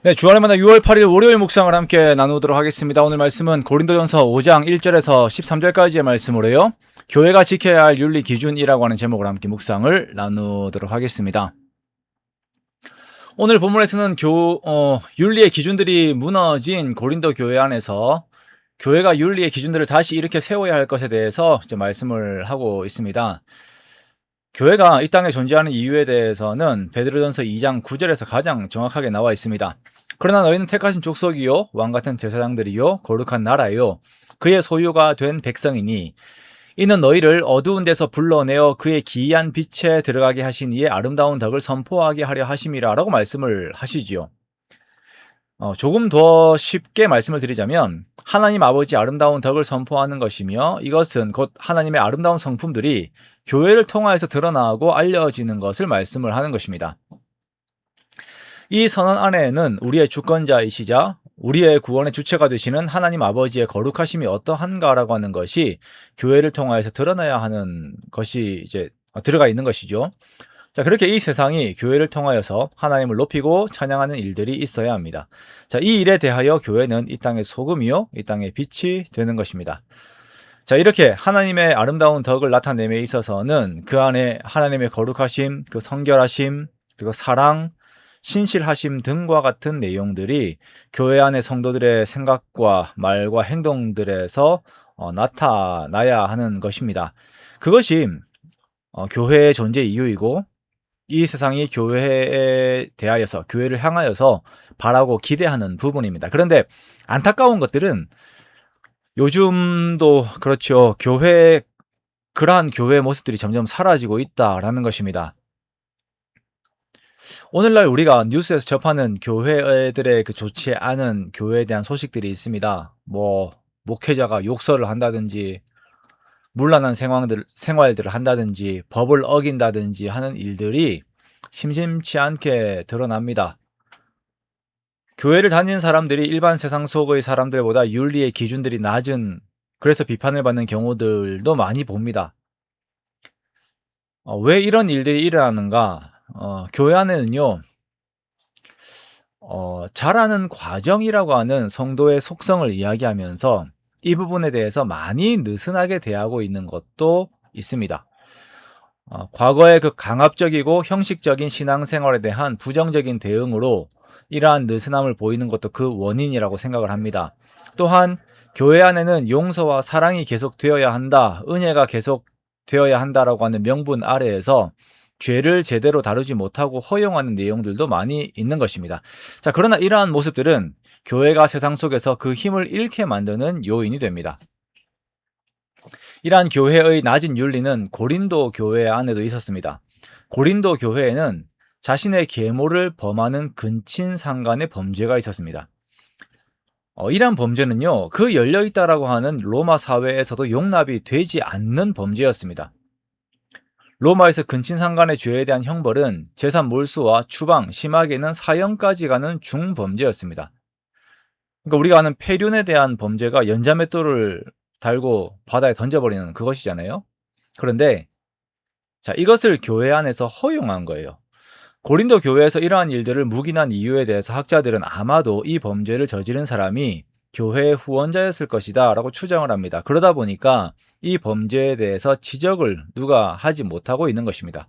네, 주안의 만나 6월 8일 월요일 묵상을 함께 나누도록 하겠습니다. 오늘 말씀은 고린도전서 5장 1절에서 13절까지의 말씀으로요. 교회가 지켜야 할 윤리 기준이라고 하는 제목으로 함께 묵상을 나누도록 하겠습니다. 오늘 본문에서는 윤리의 기준들이 무너진 고린도 교회 안에서 교회가 윤리의 기준들을 다시 이렇게 세워야 할 것에 대해서 이제 말씀을 하고 있습니다. 교회가 이 땅에 존재하는 이유에 대해서는 베드로전서 2장 9절에서 가장 정확하게 나와 있습니다. 그러나 너희는 택하신 족속이요 왕같은 제사장들이요 거룩한 나라요 그의 소유가 된 백성이니 이는 너희를 어두운 데서 불러내어 그의 기이한 빛에 들어가게 하신 이의 아름다운 덕을 선포하게 하려 하심이라 라고 말씀을 하시지요. 조금 더 쉽게 말씀을 드리자면 하나님 아버지 아름다운 덕을 선포하는 것이며 이것은 곧 하나님의 아름다운 성품들이 교회를 통하여서 드러나고 알려지는 것을 말씀을 하는 것입니다. 이 선언 안에는 우리의 주권자이시자 우리의 구원의 주체가 되시는 하나님 아버지의 거룩하심이 어떠한가라고 하는 것이 교회를 통하여서 드러나야 하는 것이 이제 들어가 있는 것이죠. 자, 그렇게 이 세상이 교회를 통하여서 하나님을 높이고 찬양하는 일들이 있어야 합니다. 자, 이 일에 대하여 교회는 이 땅의 소금이요, 이 땅의 빛이 되는 것입니다. 자, 이렇게 하나님의 아름다운 덕을 나타냄에 있어서는 그 안에 하나님의 거룩하심, 그 성결하심, 그리고 사랑, 신실하심 등과 같은 내용들이 교회 안의 성도들의 생각과 말과 행동들에서 나타나야 하는 것입니다. 그것이 교회의 존재 이유이고 이 세상이 교회에 대하여서 교회를 향하여서 바라고 기대하는 부분입니다. 그런데 안타까운 것들은 요즘도 그렇죠. 그러한 교회의 모습들이 점점 사라지고 있다라는 것입니다. 오늘날 우리가 뉴스에서 접하는 교회들의 그 좋지 않은 교회에 대한 소식들이 있습니다. 목회자가 욕설을 한다든지 문란한 생활들을 한다든지 법을 어긴다든지 하는 일들이 심심치 않게 드러납니다. 교회를 다니는 사람들이 일반 세상 속의 사람들보다 윤리의 기준들이 낮은, 그래서 비판을 받는 경우들도 많이 봅니다. 왜 이런 일들이 일어나는가? 교회 안에는요, 자라는 과정이라고 하는 성도의 속성을 이야기하면서 이 부분에 대해서 많이 느슨하게 대하고 있는 것도 있습니다. 과거의 그 강압적이고 형식적인 신앙생활에 대한 부정적인 대응으로 이러한 느슨함을 보이는 것도 그 원인이라고 생각을 합니다. 또한 교회 안에는 용서와 사랑이 계속 되어야 한다, 은혜가 계속 되어야 한다라고 하는 명분 아래에서 죄를 제대로 다루지 못하고 허용하는 내용들도 많이 있는 것입니다. 자, 그러나 이러한 모습들은 교회가 세상 속에서 그 힘을 잃게 만드는 요인이 됩니다. 이러한 교회의 낮은 윤리는 고린도 교회 안에도 있었습니다. 고린도 교회에는 자신의 계모를 범하는 근친상간의 범죄가 있었습니다. 이러한 범죄는요, 그 열려있다라고 하는 로마 사회에서도 용납이 되지 않는 범죄였습니다. 로마에서 근친상간의 죄에 대한 형벌은 재산 몰수와 추방, 심하게는 사형까지 가는 중범죄였습니다. 그러니까 우리가 아는 폐륜에 대한 범죄가 연자맷돌을 달고 바다에 던져버리는 그것이잖아요. 그런데 자, 이것을 교회 안에서 허용한 거예요. 고린도 교회에서 이러한 일들을 묵인한 이유에 대해서 학자들은 아마도 이 범죄를 저지른 사람이 교회의 후원자였을 것이다 라고 추정을 합니다. 그러다 보니까 이 범죄에 대해서 지적을 누가 하지 못하고 있는 것입니다.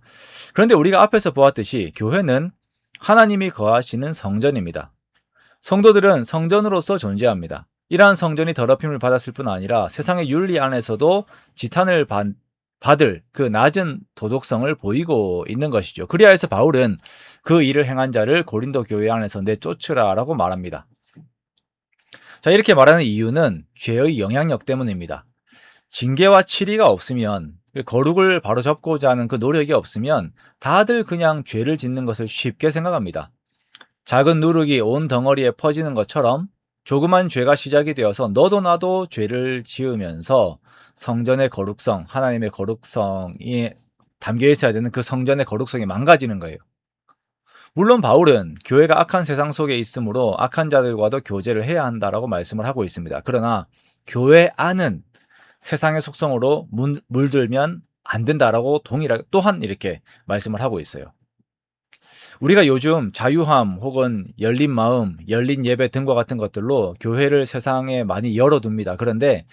그런데 우리가 앞에서 보았듯이 교회는 하나님이 거하시는 성전입니다. 성도들은 성전으로서 존재합니다. 이러한 성전이 더럽힘을 받았을 뿐 아니라 세상의 윤리 안에서도 지탄을 받을 그 낮은 도덕성을 보이고 있는 것이죠. 그리하여 바울은 그 일을 행한 자를 고린도 교회 안에서 내쫓으라 라고 말합니다. 자, 이렇게 말하는 이유는 죄의 영향력 때문입니다. 징계와 치리가 없으면, 거룩을 바로잡고자 하는 그 노력이 없으면 다들 그냥 죄를 짓는 것을 쉽게 생각합니다. 작은 누룩이 온 덩어리에 퍼지는 것처럼 조그만 죄가 시작이 되어서 너도 나도 죄를 지으면서 성전의 거룩성, 하나님의 거룩성이 담겨 있어야 되는 그 성전의 거룩성이 망가지는 거예요. 물론 바울은 교회가 악한 세상 속에 있으므로 악한 자들과도 교제를 해야 한다라고 말씀을 하고 있습니다. 그러나 교회 안은 세상의 속성으로 물들면 안 된다라고 또한 이렇게 말씀을 하고 있어요. 우리가 요즘 자유함 혹은 열린 마음, 열린 예배 등과 같은 것들로 교회를 세상에 많이 열어둡니다. 그런데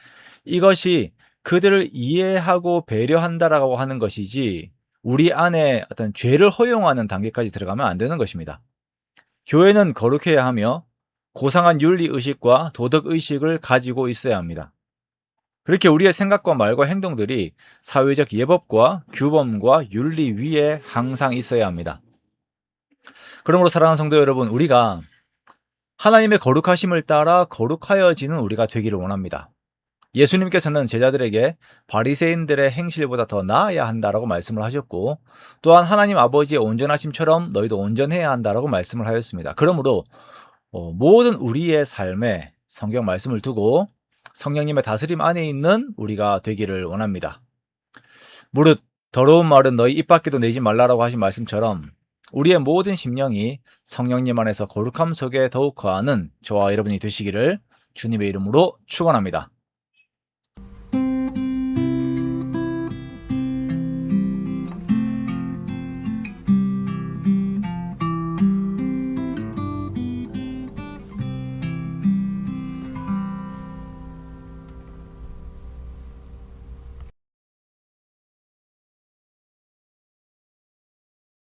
이것이 그들을 이해하고 배려한다라고 하는 것이지 우리 안에 어떤 죄를 허용하는 단계까지 들어가면 안 되는 것입니다. 교회는 거룩해야 하며 고상한 윤리의식과 도덕의식을 가지고 있어야 합니다. 그렇게 우리의 생각과 말과 행동들이 사회적 예법과 규범과 윤리 위에 항상 있어야 합니다. 그러므로 사랑하는 성도 여러분, 우리가 하나님의 거룩하심을 따라 거룩하여지는 우리가 되기를 원합니다. 예수님께서는 제자들에게 바리새인들의 행실보다 더 나아야 한다라고 말씀을 하셨고, 또한 하나님 아버지의 온전하심처럼 너희도 온전해야 한다라고 말씀을 하였습니다. 그러므로 모든 우리의 삶에 성경 말씀을 두고 성령님의 다스림 안에 있는 우리가 되기를 원합니다. 무릇 더러운 말은 너희 입 밖에도 내지 말라라고 하신 말씀처럼 우리의 모든 심령이 성령님 안에서 거룩함 속에 더욱 거하는 저와 여러분이 되시기를 주님의 이름으로 축원합니다.